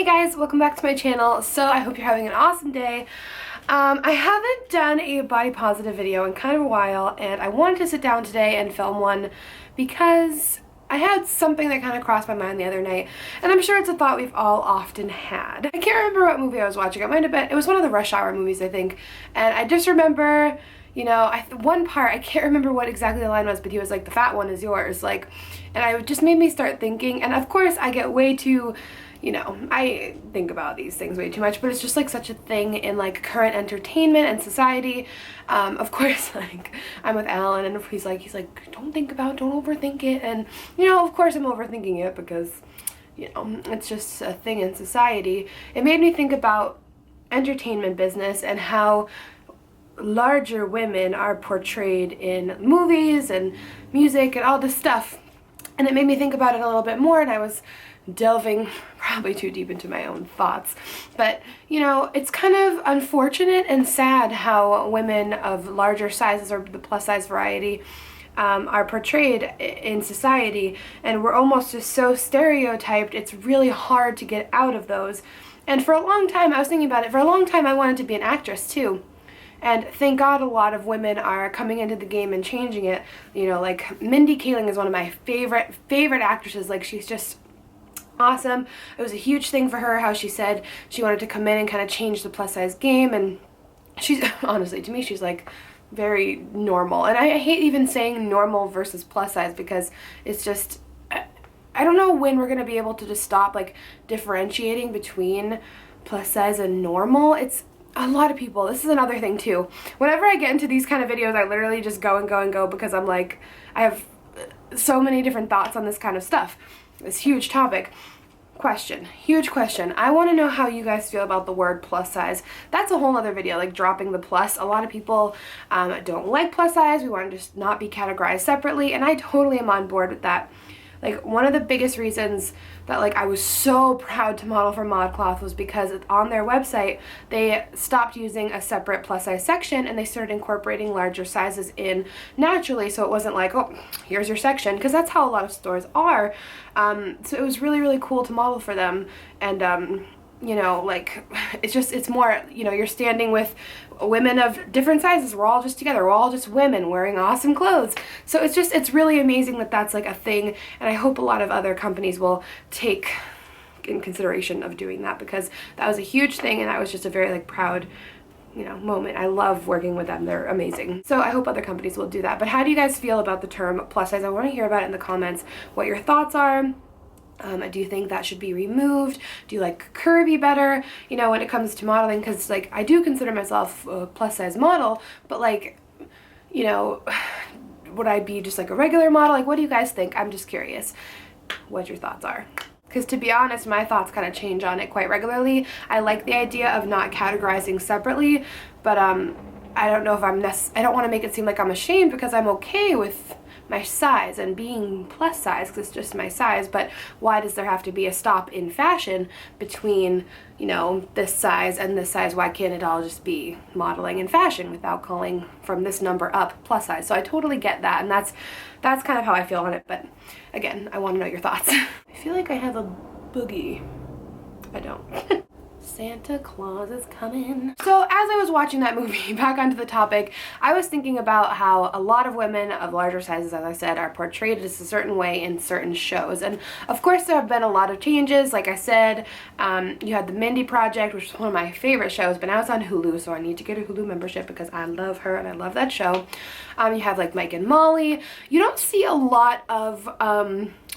Hey guys, welcome back to my channel. So I hope you're having an awesome day. I haven't done a body positive video in kind of a while, and I wanted to sit down today and film one because I had something that kind of crossed my mind the other night, and I'm sure it's a thought we've all often had. I can't remember what movie I was watching. It was one of the Rush Hour movies, I think, and I just remember, you know, one part, I can't remember what exactly the line was, but he was like, the fat one is yours, like, and it just made me start thinking, and of course I get way too, you know, I think about these things way too much, but it's just like such a thing in like current entertainment and society. Of course, like, I'm with Alan and he's like, don't overthink it, and you know, of course I'm overthinking it because, you know, it's just a thing in society. It made me think about entertainment business and how larger women are portrayed in movies and music and all this stuff, and it made me think about it a little bit more, and I was delving probably too deep into my own thoughts, but you know, it's kind of unfortunate and sad how women of larger sizes or the plus size variety are portrayed in society, and we're almost just so stereotyped. It's really hard to get out of those. And for a long time, I was thinking about it, for a long time I wanted to be an actress too. And thank God a lot of women are coming into the game and changing it. You know, like Mindy Kaling is one of my favorite actresses. Like, she's just awesome. It was a huge thing for her how she said she wanted to come in and kind of change the plus size game, and she's honestly, to me, she's like very normal. And I hate even saying normal versus plus size because it's just, I don't know when we're gonna be able to just stop like differentiating between plus size and normal. It's a lot of people, this is another thing too, whenever I get into these kind of videos I literally just go and go and go because I'm like, I have so many different thoughts on this kind of stuff. This huge topic. Huge question. I want to know how you guys feel about the word plus size. That's a whole other video, like dropping the plus. A lot of people don't like plus size. We want to just not be categorized separately, and I totally am on board with that. Like, one of the biggest reasons that like I was so proud to model for ModCloth was because on their website they stopped using a separate plus size section and they started incorporating larger sizes in naturally, so it wasn't like, oh, here's your section, because that's how a lot of stores are. So it was really cool to model for them, and you know, like, it's more, you know, you're standing with women of different sizes. We're all just together. We're all just women wearing awesome clothes. So it's really amazing that that's like a thing, and I hope a lot of other companies will take in consideration of doing that, because that was a huge thing, and that was just a very like proud, you know, moment. I love working with them. They're amazing. So I hope other companies will do that. But how do you guys feel about the term plus size? I want to hear about it in the comments, what your thoughts are. Do you think that should be removed? Do you like curvy better, you know, when it comes to modeling? Because like, I do consider myself a plus size model, but like, you know, would I be just like a regular model? Like, what do you guys think? I'm just curious what your thoughts are. Because to be honest, my thoughts kind of change on it quite regularly. I like the idea of not categorizing separately, but I don't know if I don't want to make it seem like I'm ashamed, because I'm okay with my size and being plus size because it's just my size. But why does there have to be a stop in fashion between, you know, this size and this size? Why can't it all just be modeling and fashion without calling from this number up plus size? So I totally get that, and that's kind of how I feel on it. But again, I want to know your thoughts. I feel like I have a boogie. I don't. Santa Claus is coming. So as I was watching that movie, back onto the topic, I was thinking about how a lot of women of larger sizes, as I said, are portrayed as a certain way in certain shows. And of course there have been a lot of changes. Like I said, you had the Mindy Project, which is one of my favorite shows, but now it's on Hulu, so I need to get a Hulu membership because I love her and I love that show. You have like Mike and Molly. You don't see a lot of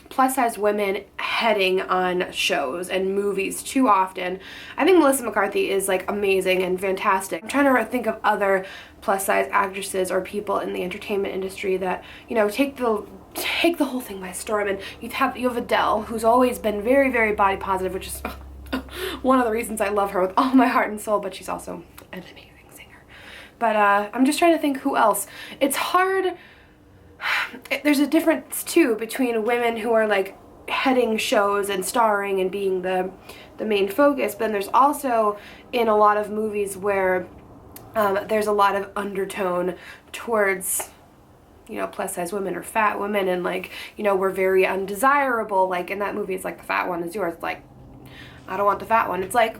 plus size women heading on shows and movies too often. I think Melissa McCarthy is like amazing and fantastic. I'm trying to think of other plus size actresses or people in the entertainment industry that, you know, take the whole thing by storm. And you have Adele, who's always been very body positive, which is one of the reasons I love her with all my heart and soul, but she's also an amazing singer. But I'm just trying to think who else. It's hard. There's a difference too between women who are like heading shows and starring and being the main focus, but then there's also in a lot of movies where there's a lot of undertone towards, you know, plus size women or fat women, and like, you know, we're very undesirable. Like in that movie, it's like the fat one is yours. Like, I don't want the fat one. It's like,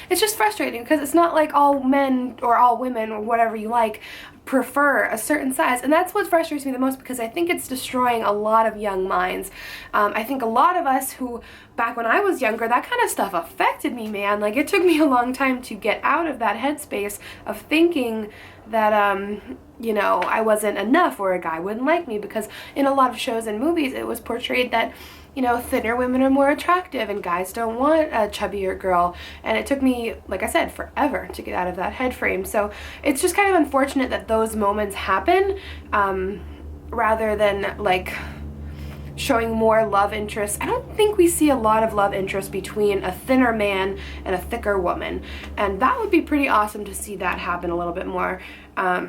it's just frustrating because it's not like all men or all women or whatever you like prefer a certain size, and that's what frustrates me the most, because I think it's destroying a lot of young minds. I think a lot of us who, back when I was younger, that kind of stuff affected me, man. Like, it took me a long time to get out of that headspace of thinking that you know, I wasn't enough or a guy wouldn't like me, because in a lot of shows and movies it was portrayed that, you know, thinner women are more attractive and guys don't want a chubbier girl. And it took me, like I said, forever to get out of that head frame. So it's just kind of unfortunate that those moments happen, rather than like showing more love interest. I don't think we see a lot of love interest between a thinner man and a thicker woman, and that would be pretty awesome to see that happen a little bit more. I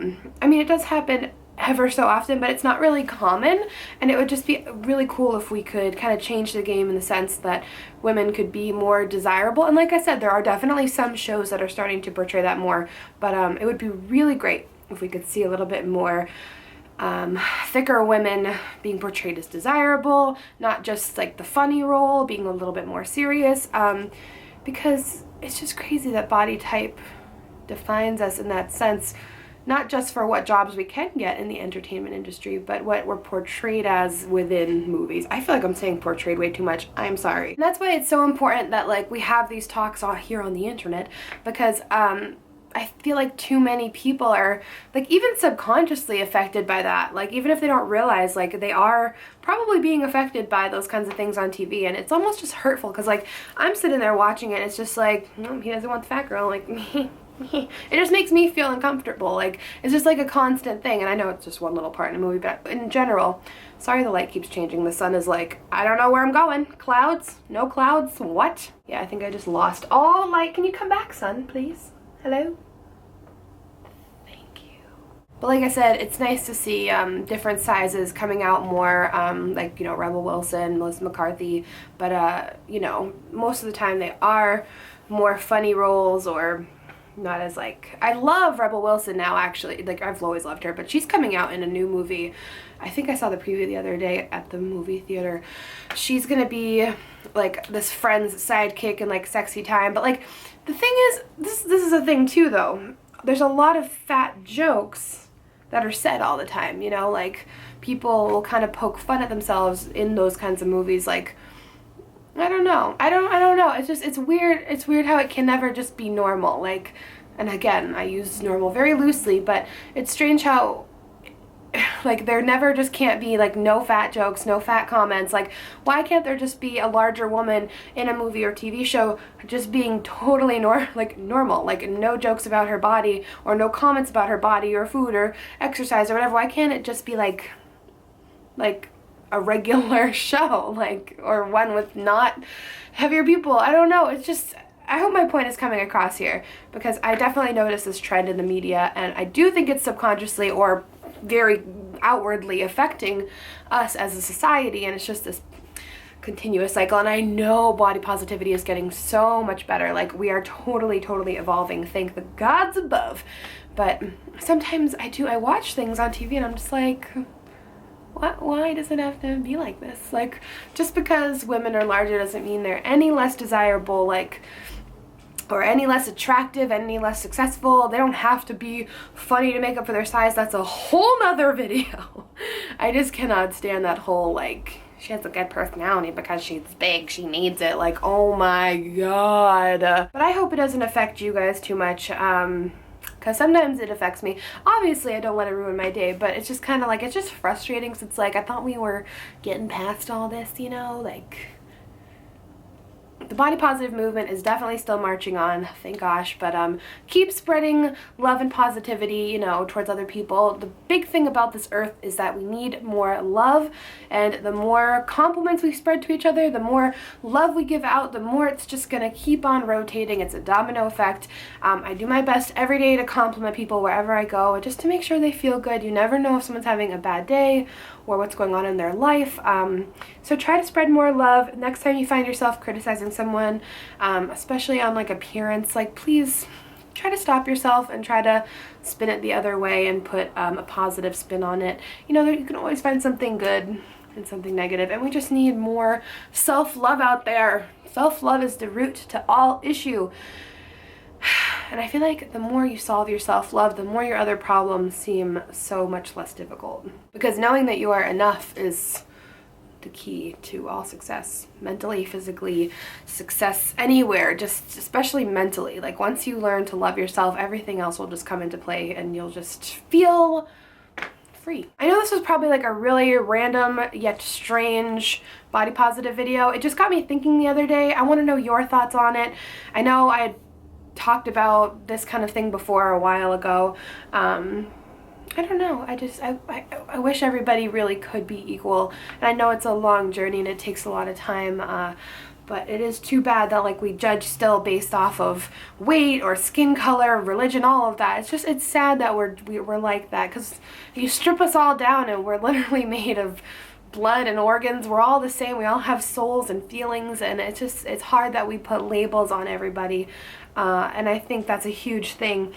mean, it does happen ever so often, but it's not really common, and it would just be really cool if we could kind of change the game in the sense that women could be more desirable. And like I said, there are definitely some shows that are starting to portray that more, but it would be really great if we could see a little bit more thicker women being portrayed as desirable, not just like the funny role, being a little bit more serious, because it's just crazy that body type defines us in that sense, not just for what jobs we can get in the entertainment industry, but what we're portrayed as within movies. I feel like I'm saying portrayed way too much. I'm sorry. And that's why it's so important that like we have these talks all here on the internet, because I feel like too many people are like even subconsciously affected by that. Like even if they don't realize, like they are probably being affected by those kinds of things on TV, and it's almost just hurtful because like I'm sitting there watching it, it's just like, he doesn't want the fat girl, like me. It just makes me feel uncomfortable. Like it's just like a constant thing, and I know it's just one little part in a movie, but in general, sorry the light keeps changing. The sun is like, I don't know where I'm going. Clouds? No clouds? What? Yeah, I think I just lost all the light. Can you come back, sun, please? Hello? Thank you. But like I said, it's nice to see different sizes coming out more, like, you know, Rebel Wilson, Melissa McCarthy, but, you know, most of the time they are more funny roles or not as like, I love Rebel Wilson now, actually. Like, I've always loved her, but she's coming out in a new movie. I think I saw the preview the other day at the movie theater. She's gonna be like this friend's sidekick in like Sexy Time, but like the thing is, this is a thing too though. There's a lot of fat jokes that are said all the time, you know, like people will kind of poke fun at themselves in those kinds of movies. Like, I don't know. I don't know. It's just, it's weird. It's weird how it can never just be normal. Like, and again, I use normal very loosely, but it's strange how, like, there never just can't be, like, no fat jokes, no fat comments. Like, why can't there just be a larger woman in a movie or TV show just being totally normal? Like, no jokes about her body or no comments about her body or food or exercise or whatever. Why can't it just be, like a regular show, like, or one with not heavier people? I don't know. It's just, I hope my point is coming across here, because I definitely notice this trend in the media, and I do think it's subconsciously or very outwardly affecting us as a society, and it's just this continuous cycle. And I know body positivity is getting so much better. Like, we are totally evolving, thank the gods above. But sometimes I watch things on TV and I'm just like, why does it have to be like this? Like, just because women are larger doesn't mean they're any less desirable, like, or any less attractive, any less successful. They don't have to be funny to make up for their size. That's a whole nother video. I just cannot stand that whole, like, she has a good personality because she's big, she needs it. Like, oh my god. But I hope it doesn't affect you guys too much, because sometimes it affects me. Obviously, I don't let it ruin my day, but it's just kind of like, it's just frustrating, because it's like, I thought we were getting past all this, you know? Like, the body positive movement is definitely still marching on, thank gosh, but keep spreading love and positivity, you know, towards other people. The big thing about this earth is that we need more love, and the more compliments we spread to each other, the more love we give out, the more it's just gonna keep on rotating. It's a domino effect. I do my best every day to compliment people wherever I go, just to make sure they feel good. You never know if someone's having a bad day or what's going on in their life. So try to spread more love. Next time you find yourself criticizing someone, especially on like appearance, like, please try to stop yourself and try to spin it the other way and put a positive spin on it. You know, you can always find something good and something negative, and we just need more self-love out there. Self-love is the root to all issue. And I feel like the more you solve your self-love, the more your other problems seem so much less difficult. Because knowing that you are enough is the key to all success. Mentally, physically, success anywhere, just especially mentally. Like once you learn to love yourself, everything else will just come into play and you'll just feel free. I know this was probably like a really random yet strange body positive video. It just got me thinking the other day. I want to know your thoughts on it. I know I had talked about this kind of thing before a while ago. I don't know, I wish everybody really could be equal, and I know it's a long journey and it takes a lot of time, but it is too bad that like we judge still based off of weight or skin color, religion, all of that. It's sad that we're like that, because you strip us all down and we're literally made of blood and organs. We're all the same. We all have souls and feelings, and it's hard that we put labels on everybody, and I think that's a huge thing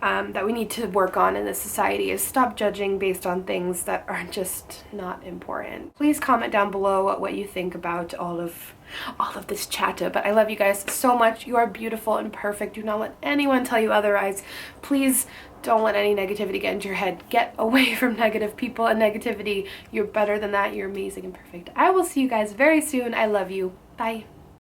that we need to work on in this society, is stop judging based on things that are just not important. Please comment down below what you think about all of this chatter, but I love you guys so much. You are beautiful and perfect. Do not let anyone tell you otherwise. Please don't let any negativity get into your head. Get away from negative people and negativity. You're better than that. You're amazing and perfect. I will see you guys very soon. I love you. Bye.